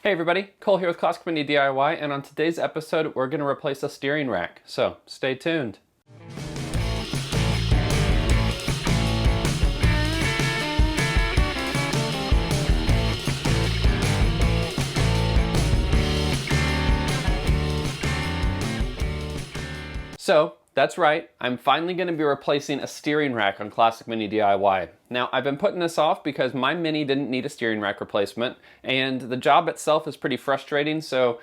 Hey everybody, Cole here with Classic Mini DIY, and on today's episode we're going to replace a steering rack, so stay tuned. So, that's right, I'm finally going to be replacing a steering rack on Classic Mini DIY. Now, I've been putting this off because my Mini didn't need a steering rack replacement, and the job itself is pretty frustrating, so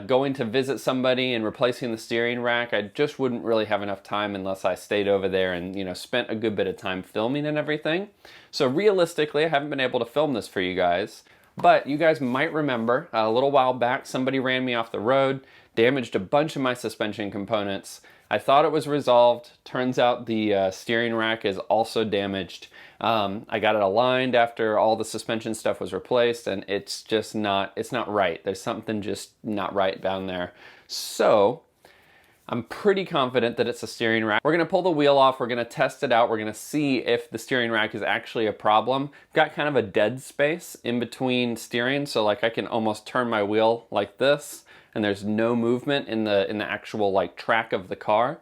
going to visit somebody and replacing the steering rack, I just wouldn't really have enough time unless I stayed over there and, spent a good bit of time filming and everything. So realistically, I haven't been able to film this for you guys. But you guys might remember a little while back, somebody ran me off the road, damaged a bunch of my suspension components. I thought it was resolved. Turns out the steering rack is also damaged. I got it aligned after all the suspension stuff was replaced, and it's just it's not right. There's something just not right down there. So I'm pretty confident that it's a steering rack. We're gonna pull the wheel off, we're gonna test it out, we're gonna see if the steering rack is actually a problem. Got kind of a dead space in between steering, so like I can almost turn my wheel like this, and there's no movement in the actual like track of the car.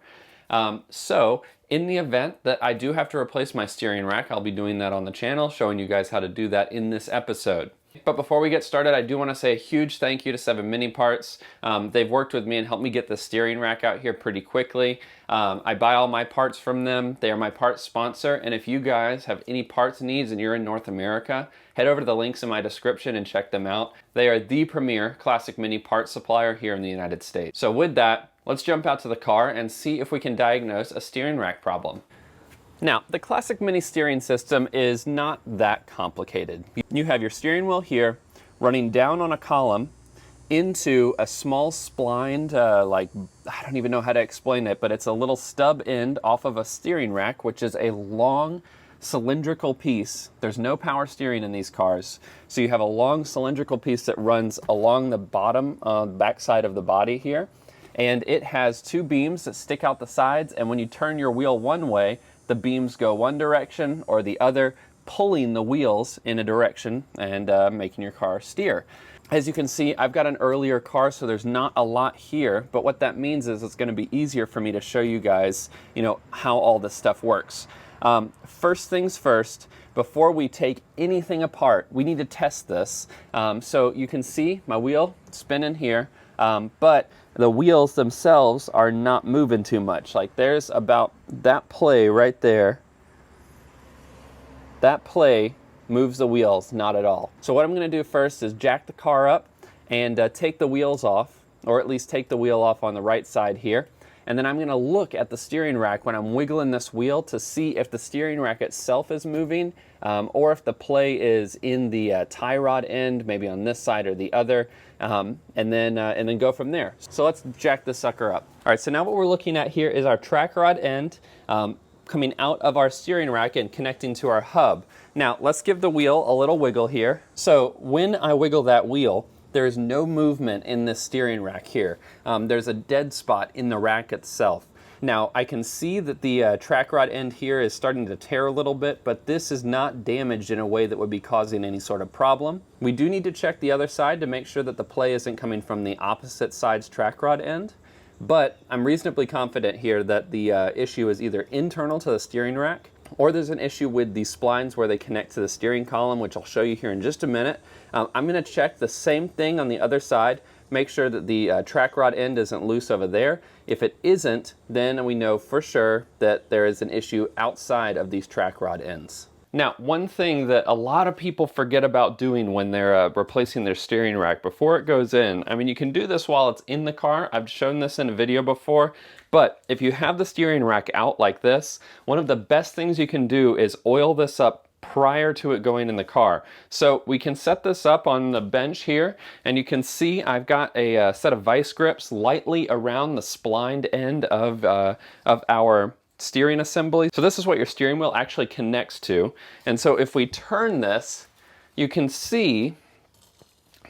So in the event that I do have to replace my steering rack, I'll be doing that on the channel, showing you guys how to do that in this episode. But before we get started, I do want to say a huge thank you to 7 Mini Parts. They've worked with me and helped me get the steering rack out here pretty quickly. I buy all my parts from them. They are my parts sponsor, and if you guys have any parts needs and you're in North America, head over to the links in my description and check them out. They are the premier Classic Mini parts supplier here in the United States. So with that, let's jump out to the car and see if we can diagnose a steering rack problem. Now, the Classic Mini steering system is not that complicated. You have your steering wheel here, running down on a column into a small splined, I don't even know how to explain it, but it's a little stub end off of a steering rack, which is a long cylindrical piece. There's no power steering in these cars. So you have a long cylindrical piece that runs along the bottom, backside of the body here. And it has 2 beams that stick out the sides, and when you turn your wheel one way, the beams go one direction or the other, pulling the wheels in a direction and making your car steer. As you can see, I've got an earlier car, so there's not a lot here, but what that means is it's going to be easier for me to show you guys, how all this stuff works. First things first, before we take anything apart, we need to test this. So you can see my wheel spinning here, but the wheels themselves are not moving too much. Like there's about that play right there. That play moves the wheels, not at all. So what I'm going to do first is jack the car up and take the wheels off, or at least take the wheel off on the right side here. And then I'm going to look at the steering rack when I'm wiggling this wheel to see if the steering rack itself is moving, or if the play is in the tie rod end, maybe on this side or the other, and then go from there. So let's jack this sucker up. All right, so now what we're looking at here is our track rod end coming out of our steering rack and connecting to our hub. Now let's give the wheel a little wiggle here. So when I wiggle that wheel, there is no movement in this steering rack here. There's a dead spot in the rack itself. Now I can see that the track rod end here is starting to tear a little bit, but this is not damaged in a way that would be causing any sort of problem. We do need to check the other side to make sure that the play isn't coming from the opposite side's track rod end. But I'm reasonably confident here that the issue is either internal to the steering rack, or there's an issue with the splines where they connect to the steering column, which I'll show you here in just a minute. I'm going to check the same thing on the other side, make sure that the track rod end isn't loose over there. If it isn't, then we know for sure that there is an issue outside of these track rod ends. Now, one thing that a lot of people forget about doing when they're replacing their steering rack before it goes in, I mean, you can do this while it's in the car. I've shown this in a video before, but if you have the steering rack out like this, one of the best things you can do is oil this up prior to it going in the car. So we can set this up on the bench here, and you can see I've got a set of vice grips lightly around the splined end of our steering assembly. So this is what your steering wheel actually connects to. And so if we turn this, you can see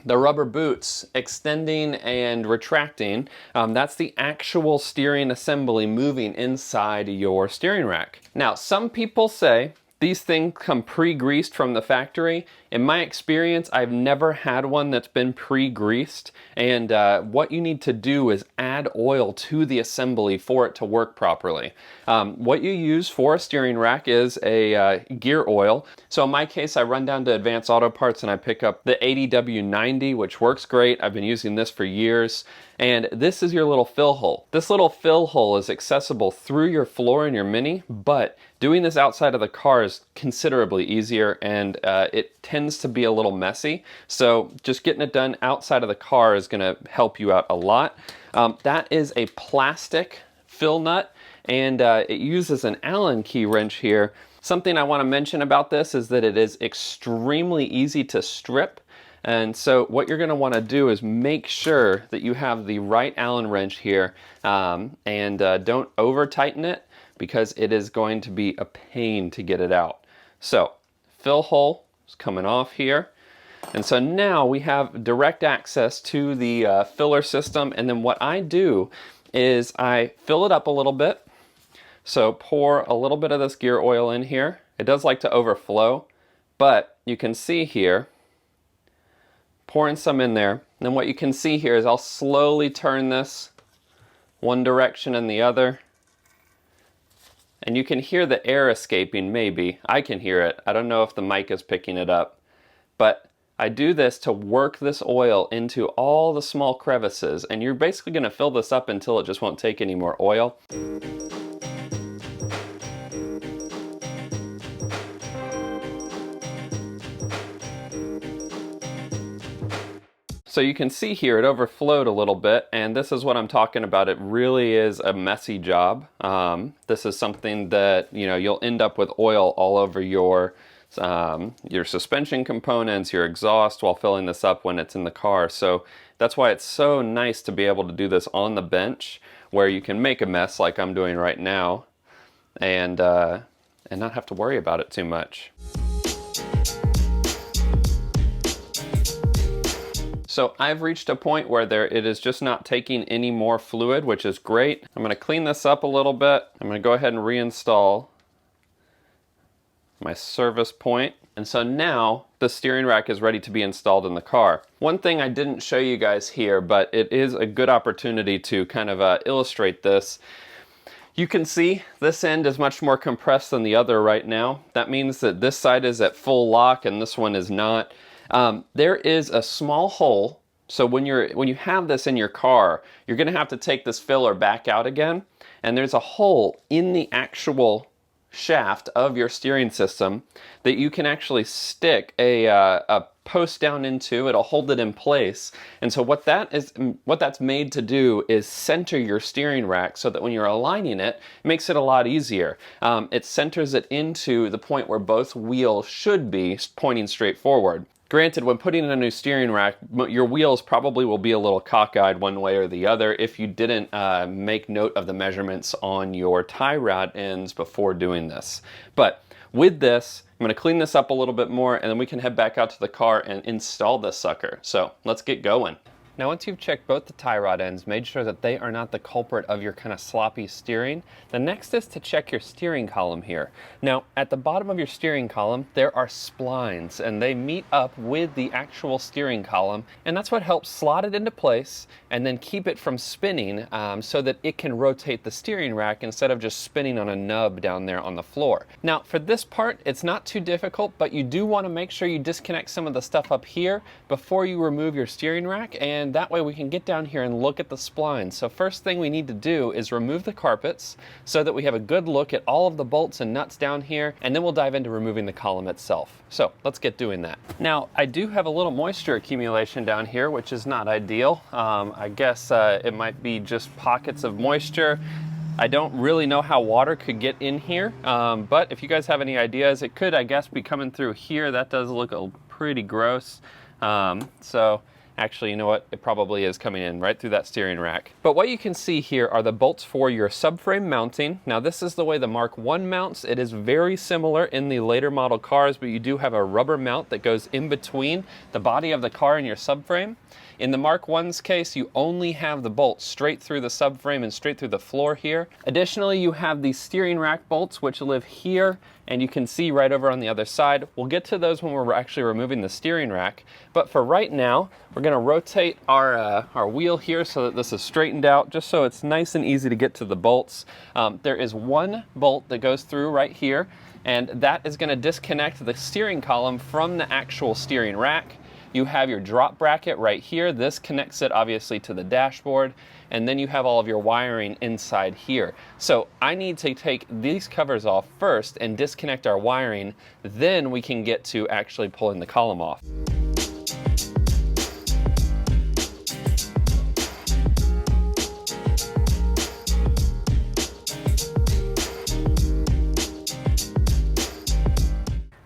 the rubber boots extending and retracting. That's the actual steering assembly moving inside your steering rack. Now, some people say These things come pre-greased from the factory. In my experience, I've never had one that's been pre-greased, and what you need to do is add oil to the assembly for it to work properly. What you use for a steering rack is a gear oil. So in my case, I run down to Advanced Auto Parts and I pick up the 80W90, which works great. I've been using this for years. And this is your little fill hole. This little fill hole is accessible through your floor in your Mini, but doing this outside of the car is considerably easier, and it tends to be a little messy. So just getting it done outside of the car is gonna help you out a lot. That is a plastic fill nut, and it uses an Allen key wrench here. Something I wanna mention about this is that it is extremely easy to strip. And so what you're going to want to do is make sure that you have the right Allen wrench here, and don't over tighten it, because it is going to be a pain to get it out. So fill hole is coming off here. And so now we have direct access to the filler system. And then what I do is I fill it up a little bit. So pour a little bit of this gear oil in here. It does like to overflow, but you can see here, pouring some in there. And then what you can see here is I'll slowly turn this one direction and the other. And you can hear the air escaping, maybe. I can hear it. I don't know if the mic is picking it up. But I do this to work this oil into all the small crevices. And you're basically going to fill this up until it just won't take any more oil. So you can see here it overflowed a little bit, and this is what I'm talking about. It really is a messy job. This is something that, you know, you'll end up with oil all over your suspension components, your exhaust, while filling this up when it's in the car. So that's why it's so nice to be able to do this on the bench, where you can make a mess like I'm doing right now, and not have to worry about it too much. So I've reached a point where it is just not taking any more fluid, which is great. I'm gonna clean this up a little bit. I'm gonna go ahead and reinstall my service point. And so now the steering rack is ready to be installed in the car. One thing I didn't show you guys here, but it is a good opportunity to kind of illustrate this. You can see this end is much more compressed than the other right now. That means that this side is at full lock and this one is not. There is a small hole, so when you have this in your car, you're going to have to take this filler back out again, and there's a hole in the actual shaft of your steering system that you can actually stick a post down into. It'll hold it in place. And so what that's made to do is center your steering rack so that when you're aligning it, it makes it a lot easier. It centers it into the point where both wheels should be pointing straight forward. Granted, when putting in a new steering rack, your wheels probably will be a little cockeyed one way or the other if you didn't make note of the measurements on your tie rod ends before doing this. But with this, I'm going to clean this up a little bit more, and then we can head back out to the car and install this sucker. So let's get going. Now once you've checked both the tie rod ends, made sure that they are not the culprit of your kind of sloppy steering, the next is to check your steering column here. Now at the bottom of your steering column there are splines, and they meet up with the actual steering column, and that's what helps slot it into place and then keep it from spinning, so that it can rotate the steering rack instead of just spinning on a nub down there on the floor. Now for this part it's not too difficult, but you do want to make sure you disconnect some of the stuff up here before you remove your steering rack, and that way we can get down here and look at the splines. So first thing we need to do is remove the carpets so that we have a good look at all of the bolts and nuts down here, and then we'll dive into removing the column itself. So let's get doing that. Now I do have a little moisture accumulation down here, which is not ideal. I guess it might be just pockets of moisture. I don't really know how water could get in here, but if you guys have any ideas, it could, I guess, be coming through here. That does look pretty gross. So actually, you know what? It probably is coming in right through that steering rack. But what you can see here are the bolts for your subframe mounting. Now this is the way the Mark I mounts. It is very similar in the later model cars, but you do have a rubber mount that goes in between the body of the car and your subframe. In the Mark I's case, you only have the bolts straight through the subframe and straight through the floor here. Additionally, you have the steering rack bolts, which live here, and you can see right over on the other side. We'll get to those when we're actually removing the steering rack, but for right now, we're gonna rotate our wheel here so that this is straightened out, just so it's nice and easy to get to the bolts. There is one bolt that goes through right here, and that is gonna disconnect the steering column from the actual steering rack. You have your drop bracket right here. This connects it obviously to the dashboard, and then you have all of your wiring inside here. So I need to take these covers off first and disconnect our wiring, then we can get to actually pulling the column off.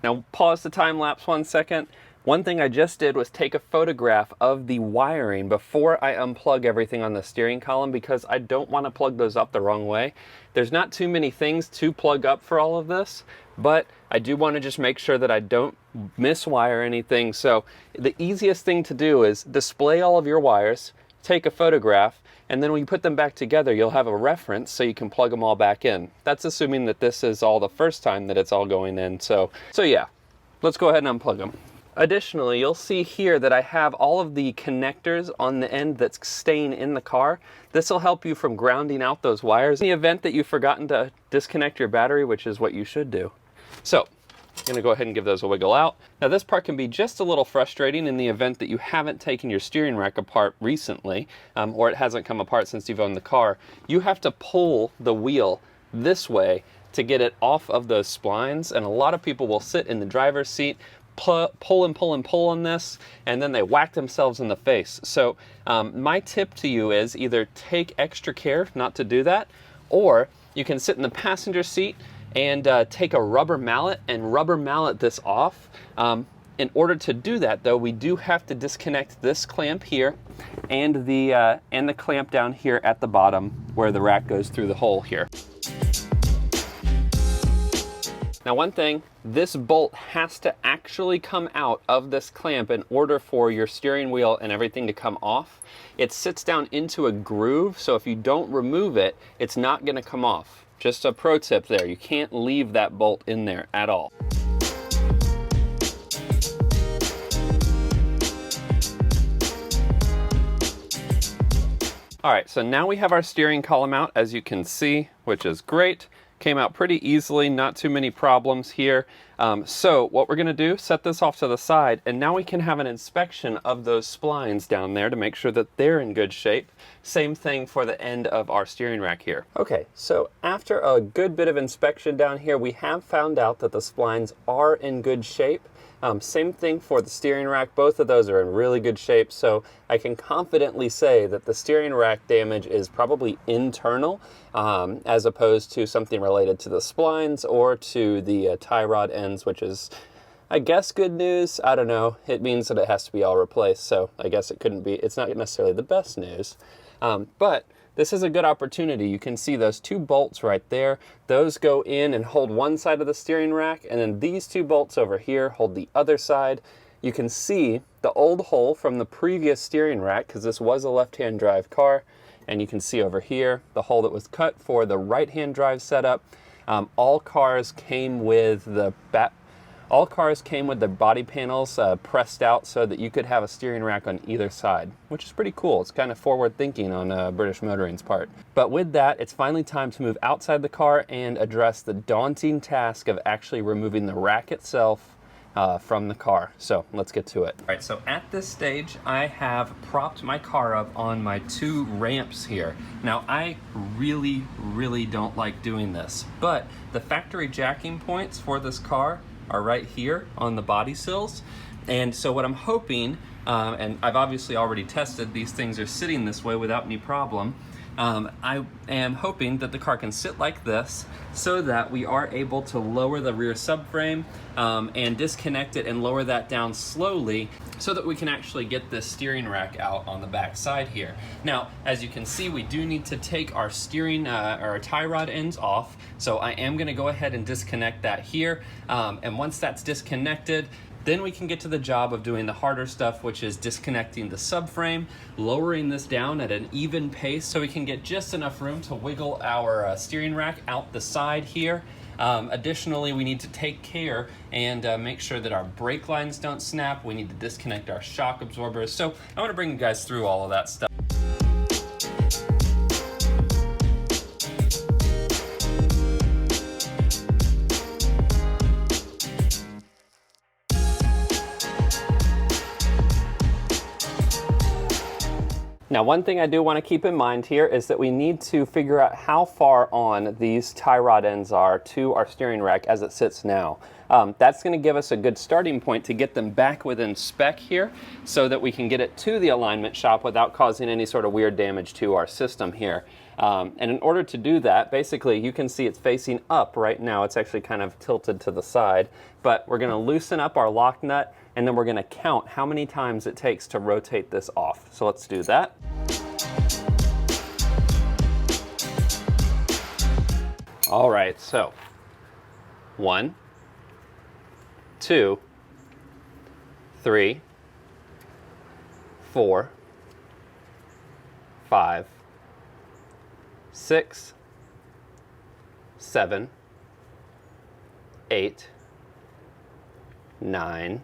Now pause the time lapse 1 second. One thing I just did was take a photograph of the wiring before I unplug everything on the steering column, because I don't want to plug those up the wrong way. There's not too many things to plug up for all of this, but I do want to just make sure that I don't miswire anything. So the easiest thing to do is display all of your wires, take a photograph, and then when you put them back together, you'll have a reference so you can plug them all back in. That's assuming that this is all the first time that it's all going in. So yeah, let's go ahead and unplug them. Additionally, you'll see here that I have all of the connectors on the end that's staying in the car. This will help you from grounding out those wires in the event that you've forgotten to disconnect your battery, which is what you should do. So I'm gonna go ahead and give those a wiggle out. Now this part can be just a little frustrating in the event that you haven't taken your steering rack apart recently, or it hasn't come apart since you've owned the car. You have to pull the wheel this way to get it off of those splines, and a lot of people will sit in the driver's seat, pull and pull and pull on this, and then they whack themselves in the face. So my tip to you is either take extra care not to do that, or you can sit in the passenger seat and take a rubber mallet and rubber mallet this off. In order to do that though, we do have to disconnect this clamp here and the clamp down here at the bottom where the rack goes through the hole here. Now one thing, this bolt has to actually come out of this clamp in order for your steering wheel and everything to come off. It sits down into a groove, so if you don't remove it, it's not gonna come off. Just a pro tip there, you can't leave that bolt in there at all. All right, so now we have our steering column out, as you can see, which is great. Came out pretty easily, not too many problems here. So what we're gonna do, set this off to the side, and now we can have an inspection of those splines down there to make sure that they're in good shape. Same thing for the end of our steering rack here. Okay, so after a good bit of inspection down here, we have found out that the splines are in good shape. Same thing for the steering rack. Both of those are in really good shape, so I can confidently say that the steering rack damage is probably internal, as opposed to something related to the splines or to the tie rod ends, which is, I guess, good news. I don't know. It means that it has to be all replaced, so I guess it couldn't be, it's not necessarily the best news. But this is a good opportunity. You can see those two bolts right there. Those go in and hold one side of the steering rack, and then these two bolts over here hold the other side. You can see the old hole from the previous steering rack, because this was a left-hand drive car, and you can see over here the hole that was cut for the right-hand drive setup. All cars came with the body panels pressed out so that you could have a steering rack on either side, which is pretty cool. It's kind of forward thinking on British Motoring's part. But with that, it's finally time to move outside the car and address the daunting task of actually removing the rack itself from the car. So let's get to it. All right, so at this stage, I have propped my car up on my two ramps here. Now, I really don't like doing this, but the factory jacking points for this car are right here on the body sills. And so what I'm hoping, and I've obviously already tested, these things are sitting this way without any problem. I am hoping that the car can sit like this so that we are able to lower the rear subframe and disconnect it and lower that down slowly so that we can actually get this steering rack out on the back side here. Now, as you can see, we do need to take our steering, our tie rod ends off. So I am gonna go ahead and disconnect that here. And once that's disconnected, Then we can get to the job of doing the harder stuff, which is disconnecting the subframe, lowering this down at an even pace so we can get just enough room to wiggle our steering rack out the side here. Additionally, we need to take care and make sure that our brake lines don't snap. We need to disconnect our shock absorbers. So I want to bring you guys through all of that stuff. Now, one thing I do want to keep in mind here is that we need to figure out how far on these tie rod ends are to our steering rack as it sits now. That's going to give us a good starting point to get them back within spec here so that we can get it to the alignment shop without causing any sort of weird damage to our system here. And in order to do that, basically you can see it's facing up right now. It's actually kind of tilted to the side, but we're going to loosen up our lock nut and then we're going to count how many times it takes to rotate this off. So let's do that. All right, so 1, 2, 3, 4, 5, 6, 7, 8, 9,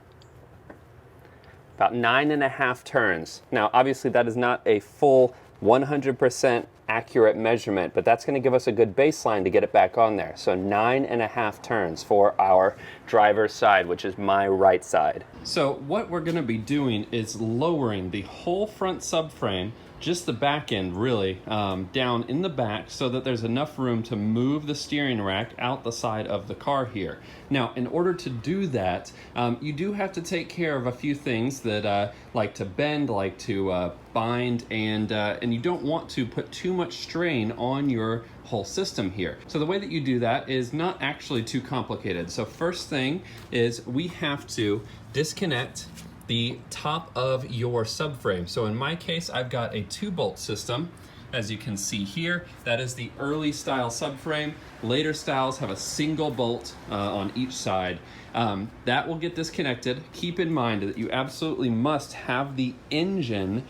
about 9.5 turns. Now, obviously that is not a full 100% accurate measurement, but that's going to give us a good baseline to get it back on there. So 9.5 turns for our driver's side, which is my right side. So what we're going to be doing is lowering the whole front subframe, just the back end really, down in the back so that there's enough room to move the steering rack out the side of the car here. Now, in order to do that, you do have to take care of a few things that like to bend, like to bind, and you don't want to put too much strain on your whole system here. So the way that you do that is not actually too complicated. So first thing is we have to disconnect the top of your subframe. So in my case, I've got a 2-bolt system. As you can see here, that is the early style subframe. Later styles have a single bolt on each side. That will get disconnected. Keep in mind that you absolutely must have the engine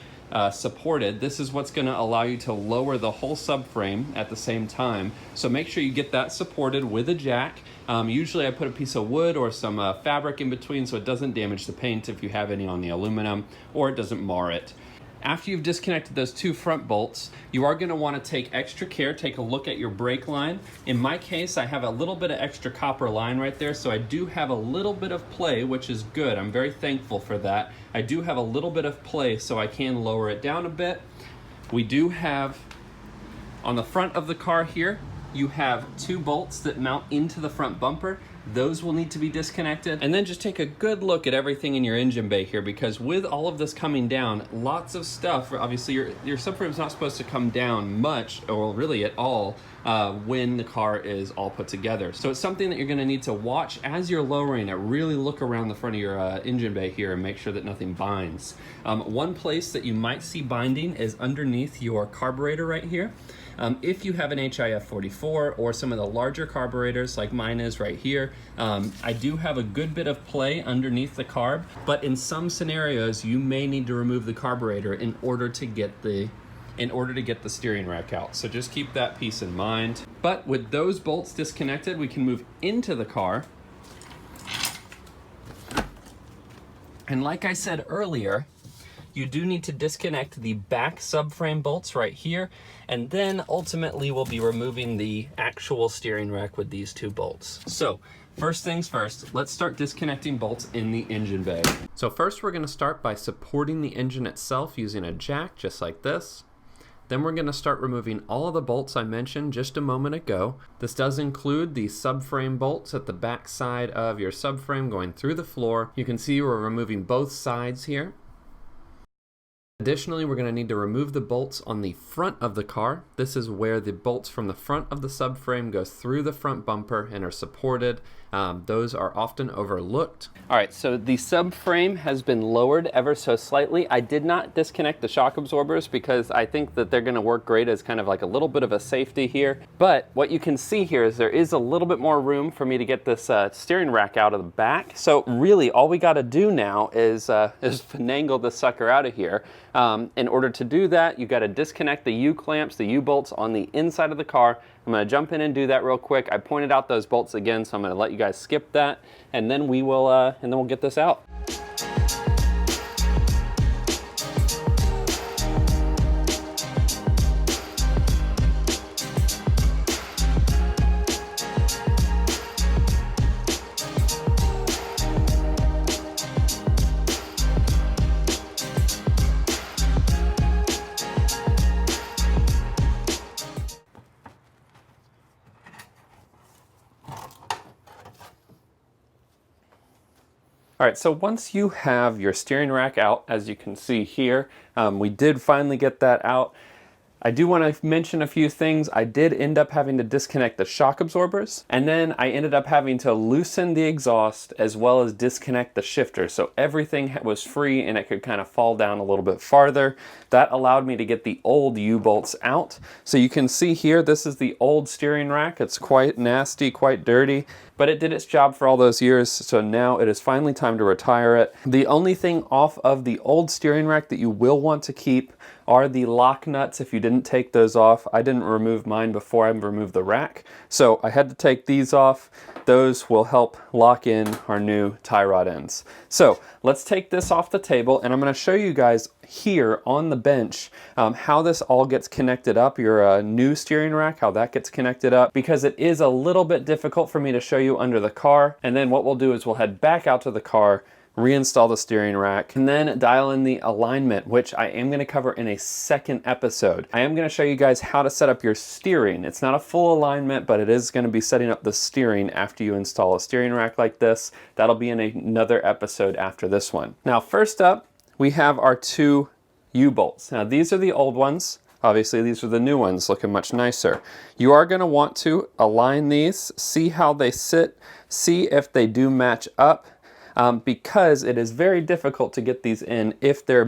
supported. This is what's going to allow you to lower the whole subframe at the same time. So make sure you get that supported with a jack. Usually I put a piece of wood or some fabric in between so it doesn't damage the paint if you have any on the aluminum, or it doesn't mar it. After you've disconnected those 2 front bolts, you are going to want to take extra care, take a look at your brake line. In my case, I have a little bit of extra copper line right there, so I do have a little bit of play, which is good. I'm very thankful for that. I do have a little bit of play, so I can lower it down a bit. We do have, on the front of the car here, you have 2 bolts that mount into the front bumper. Those will need to be disconnected. And then just take a good look at everything in your engine bay here, because with all of this coming down, lots of stuff, obviously your subframe is not supposed to come down much, or really at all, when the car is all put together. So it's something that you're gonna need to watch as you're lowering it. Really look around the front of your engine bay here and make sure that nothing binds. One place that you might see binding is underneath your carburetor right here. If you have an HIF 44 or some of the larger carburetors like mine is right here, I do have a good bit of play underneath the carb, but in some scenarios you may need to remove the carburetor in order to get the steering rack out. So just keep that piece in mind. But with those bolts disconnected, we can move into the car. And like I said earlier, you do need to disconnect the back subframe bolts right here, and then ultimately we'll be removing the actual steering rack with these 2 bolts. So first things first, let's start disconnecting bolts in the engine bay. So first we're going to start by supporting the engine itself using a jack, just like this. Then we're going to start removing all of the bolts I mentioned just a moment ago. This does include the subframe bolts at the back side of your subframe going through the floor. You can see we're removing both sides here. Additionally, we're going to need to remove the bolts on the front of the car. This is where the bolts from the front of the subframe go through the front bumper and are supported. Those are often overlooked. All right, so the subframe has been lowered ever so slightly. I did not disconnect the shock absorbers because I think that they're gonna work great as kind of like a little bit of a safety here. But what you can see here is there is a little bit more room for me to get this steering rack out of the back. So really all we gotta do now is finagle this sucker out of here. In order to do that, you gotta disconnect the U-clamps, the U-bolts on the inside of the car. I'm gonna jump in and do that real quick. I pointed out those bolts again, so I'm gonna let you guys skip that, and then we'll get this out. All right, so once you have your steering rack out, as you can see here, we did finally get that out. I do want to mention a few things. I did end up having to disconnect the shock absorbers, and then I ended up having to loosen the exhaust as well as disconnect the shifter. So everything was free and it could kind of fall down a little bit farther. That allowed me to get the old U-bolts out. So you can see here, this is the old steering rack. It's quite nasty, quite dirty, but it did its job for all those years. So now it is finally time to retire it. The only thing off of the old steering rack that you will want to keep are the lock nuts if you didn't take those off. I didn't remove mine before I removed the rack, so I had to take these off. Those will help lock in our new tie rod ends. So let's take this off the table, and I'm going to show you guys here on the bench how this all gets connected up, your new steering rack, how that gets connected up, because it is a little bit difficult for me to show you under the car. And then what we'll do is we'll head back out to the car, reinstall the steering rack, and then dial in the alignment, which I am going to cover in a second episode. I am going to show you guys how to set up your steering. It's not a full alignment, but it is going to be setting up the steering after you install a steering rack like this. That'll be in another episode after this one. Now, first up, we have our two U-bolts. Now, these are the old ones. Obviously, these are the new ones, looking much nicer. You are going to want to align these, see how they sit, see if they do match up. Because it is very difficult to get these in if they're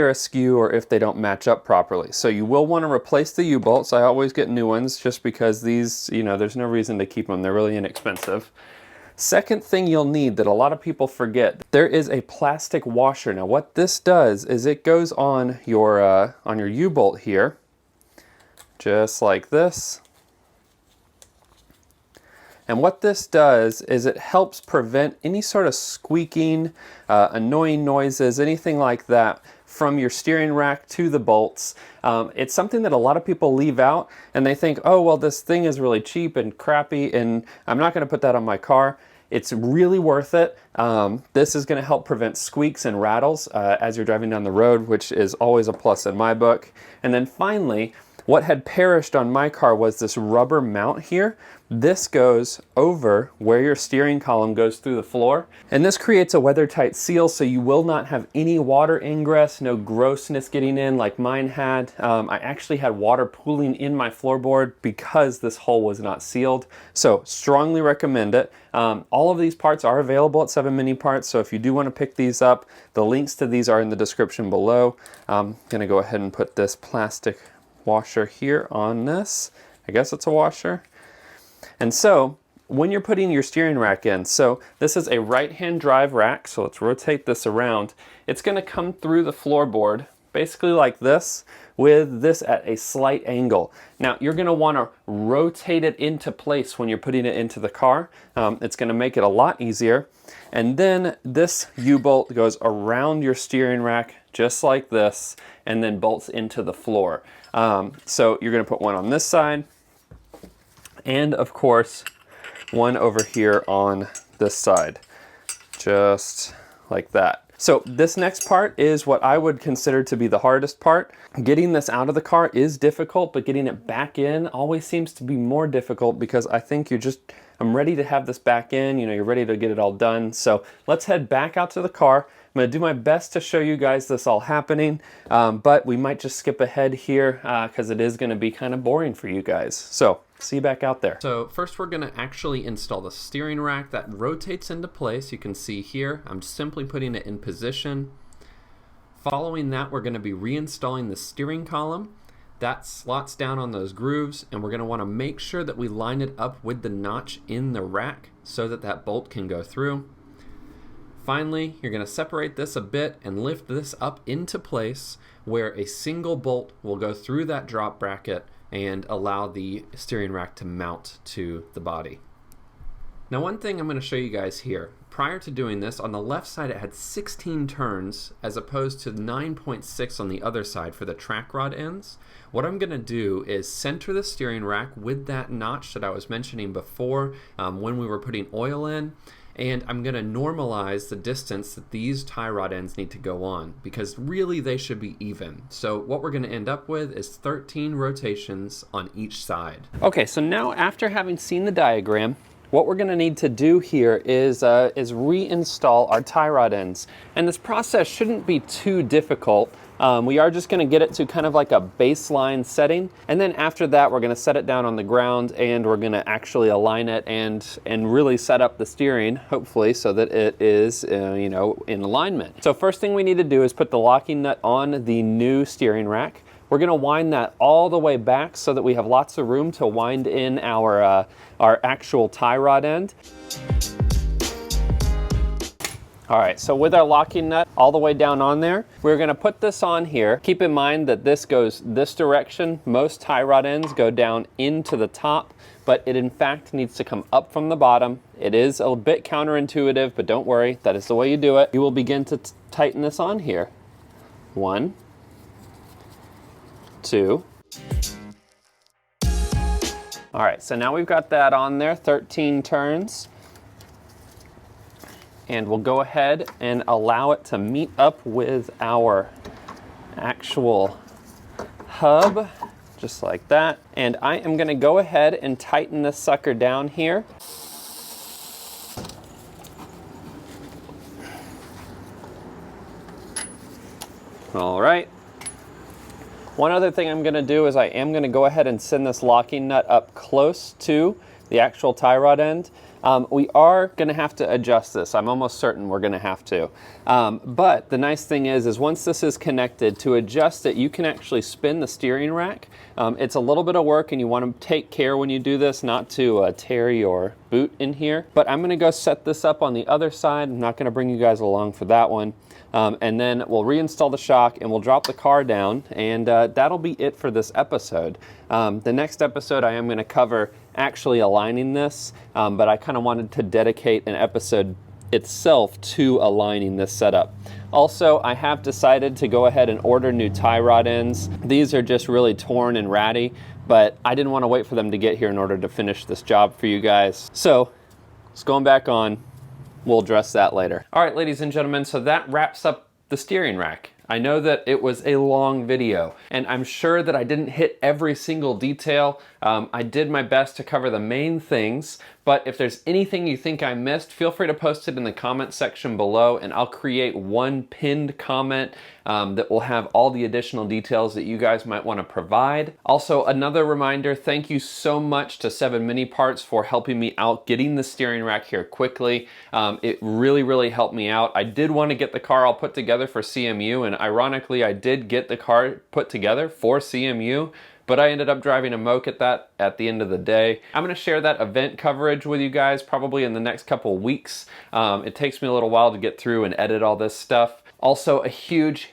askew or if they don't match up properly. So you will want to replace the U-bolts. I always get new ones just because these, there's no reason to keep them. They're really inexpensive. Second thing you'll need that a lot of people forget, there is a plastic washer. Now what this does is it goes on your U-bolt here, just like this. And what this does is it helps prevent any sort of squeaking, annoying noises, anything like that from your steering rack to the bolts. It's something that a lot of people leave out and they think, oh, well, this thing is really cheap and crappy and I'm not gonna put that on my car. It's really worth it. This is gonna help prevent squeaks and rattles as you're driving down the road, which is always a plus in my book. And then finally, what had perished on my car was this rubber mount here. This goes over where your steering column goes through the floor. And this creates a weather-tight seal so you will not have any water ingress, no grossness getting in like mine had. I actually had water pooling in my floorboard because this hole was not sealed. So strongly recommend it. All of these parts are available at 7 Mini Parts, so if you do want to pick these up, the links to these are in the description below. I'm gonna go ahead and put this plastic washer here on this. I guess it's a washer. And so when you're putting your steering rack in, so this is a right-hand drive rack, so let's rotate this around. It's going to come through the floorboard basically like this, with this at a slight angle. Now you're going to want to rotate it into place when you're putting it into the car. It's going to make it a lot easier. And then this U-bolt goes around your steering rack just like this and then bolts into the floor. So you're going to put one on this side and of course one over here on this side, just like that. So this next part is what I would consider to be the hardest part. Getting this out of the car is difficult, but getting it back in always seems to be more difficult because I think I'm ready to have this back in, you're ready to get it all done. So let's head back out to the car. I'm gonna do my best to show you guys this all happening, but we might just skip ahead here because it is gonna be kind of boring for you guys. So See you back out there. So first we're gonna actually install the steering rack that rotates into place. You can see here, I'm simply putting it in position. Following that, we're gonna be reinstalling the steering column. That slots down on those grooves, and we're gonna wanna make sure that we line it up with the notch in the rack so that that bolt can go through. Finally, you're gonna separate this a bit and lift this up into place where a single bolt will go through that drop bracket and allow the steering rack to mount to the body. Now, one thing I'm going to show you guys here, prior to doing this, on the left side it had 16 turns as opposed to 9.6 on the other side for the track rod ends. What I'm going to do is center the steering rack with that notch that I was mentioning before when we were putting oil in, and I'm going to normalize the distance that these tie rod ends need to go on, because really they should be even. So what we're going to end up with is 13 rotations on each side. Okay, so now after having seen the diagram, what we're going to need to do here is reinstall our tie rod ends. And this process shouldn't be too difficult. We are just going to get it to kind of like a baseline setting, and then after that we're going to set it down on the ground and we're going to actually align it and really set up the steering, hopefully, so that it is you know, in alignment. So first thing we need to do is put the locking nut on the new steering rack. We're going to wind that all the way back so that we have lots of room to wind in our actual tie rod end. All right, so with our locking nut all the way down on there, we're gonna put this on here. Keep in mind that this goes this direction. Most tie rod ends go down into the top, but it in fact needs to come up from the bottom. It is a bit counterintuitive, but don't worry, that is the way you do it. You will begin to tighten this on here. 1, 2. All right, so now we've got that on there, 13 turns. And we'll go ahead and allow it to meet up with our actual hub, just like that. And I am gonna go ahead and tighten this sucker down here. All right. One other thing I'm gonna do is I am gonna go ahead and send this locking nut up close to the actual tie rod end. We are going to have to adjust this. I'm almost certain we're going to have to. But the nice thing is once this is connected, to adjust it, you can actually spin the steering rack. It's a little bit of work, and you want to take care when you do this not to tear your boot in here. But I'm going to go set this up on the other side. I'm not going to bring you guys along for that one. And then we'll reinstall the shock and we'll drop the car down, and that'll be it for this episode. The next episode I am going to cover actually aligning this, but I kind of wanted to dedicate an episode itself to aligning this setup. Also, I have decided to go ahead and order new tie rod ends. These are just really torn and ratty, but I didn't want to wait for them to get here in order to finish this job for you guys. So it's going back on. We'll address that later. All right, ladies and gentlemen, so that wraps up the steering rack. I know that it was a long video, and I'm sure that I didn't hit every single detail. I did my best to cover the main things, but if there's anything you think I missed, feel free to post it in the comment section below, and I'll create one pinned comment that will have all the additional details that you guys might want to provide. Also, another reminder, thank you so much to 7 Mini Parts for helping me out getting the steering rack here quickly. It really helped me out. I did want to get the car all put together for CMU, and ironically, I did get the car put together for CMU, but I ended up driving a moke at the end of the day. I'm gonna share that event coverage with you guys probably in the next couple weeks. It takes me a little while to get through and edit all this stuff. Also, a huge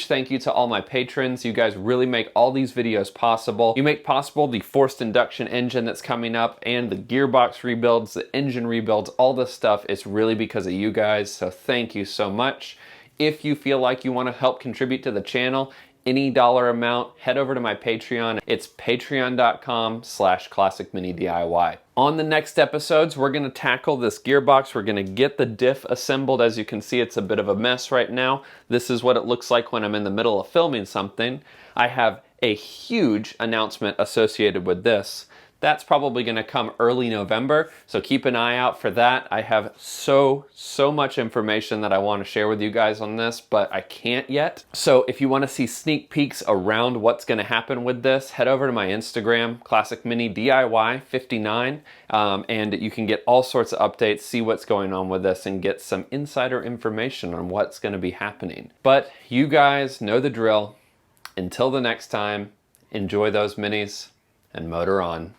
thank you to all my patrons. You guys really make all these videos possible. You make possible the forced induction engine that's coming up, and the gearbox rebuilds, the engine rebuilds, all this stuff. It's really because of you guys, so thank you so much. If you feel like you want to help contribute to the channel, any dollar amount, head over to my Patreon. It's patreon.com/classicminidiy. On the next episodes, we're gonna tackle this gearbox. We're gonna get the diff assembled. As you can see, it's a bit of a mess right now. This is what it looks like when I'm in the middle of filming something. I have a huge announcement associated with this. That's probably going to come early November, so keep an eye out for that. I have so much information that I want to share with you guys on this, but I can't yet. So if you want to see sneak peeks around what's going to happen with this, head over to my Instagram, Classic Mini DIY 59, and you can get all sorts of updates, see what's going on with this, and get some insider information on what's going to be happening. But you guys know the drill. Until the next time, enjoy those minis and motor on.